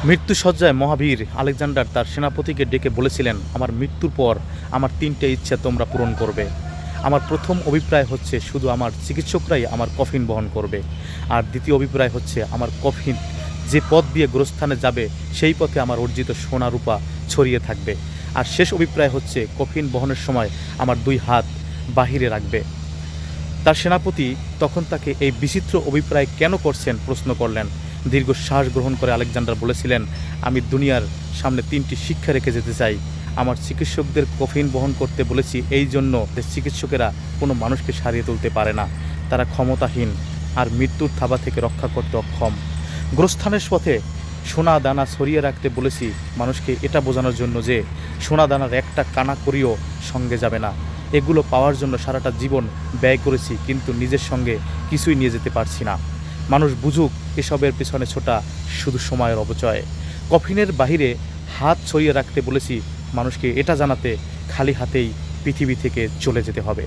মৃত্যুসজ্জায় মহাবীর Alexander তার সেনাপতিকে ডেকে বলেছিলেন, আমার মৃত্যুর পর আমার 3টে ইচ্ছা তোমরা পূরণ করবে। আমার প্রথম অভিপ্রায় হচ্ছে শুধু আমার চিকিৎসকরাই আমার কফিন বহন করবে, আর দ্বিতীয় অভিপ্রায় হচ্ছে আমার কফিন যে পথ দিয়ে গোরস্থানে যাবে সেই পথে আমার অর্জিত সোনা রূপা ছড়িয়ে থাকবে, আর শেষ অভিপ্রায় হচ্ছে কফিন বহনের সময় আমার 2 হাত বাহিরে রাখবে। তার সেনাপতি তখন তাকে এই বিচিত্র অভিপ্রায় কেন করছেন প্রশ্ন করলেন। দীর্ঘ শ্বাস গ্রহণ করে আলেকজান্ডার বলেছিলেন, আমি দুনিয়ার সামনে 3টি শিক্ষা রেখে যেতে চাই। আমার চিকিৎসকদের কফিন বহন করতে বলেছি এই জন্য যে চিকিৎসকেরা কোনো মানুষকে সারিয়ে তুলতে পারে না, তারা ক্ষমতাহীন আর মৃত্যুর থাবা থেকে রক্ষা করতে অক্ষম। গোরস্থানের পথে সোনা দানা ছড়িয়ে রাখতে বলেছি মানুষকে এটা বোঝানোর জন্য যে সোনা দানার একটা কানা করিও সঙ্গে যাবে না। এগুলো পাওয়ার জন্য সারাটা জীবন ব্যয় করেছি, কিন্তু নিজের সঙ্গে কিছুই নিয়ে যেতে পারছি না। মানুষ বুঝুক এসবের পেছনে ছোটা শুধু সময়ের অপচয়। কফিনের বাহিরে হাত ছড়িয়ে রাখতে বলেছি মানুষকে এটা জানাতে খালি হাতেই পৃথিবী থেকে চলে যেতে হবে।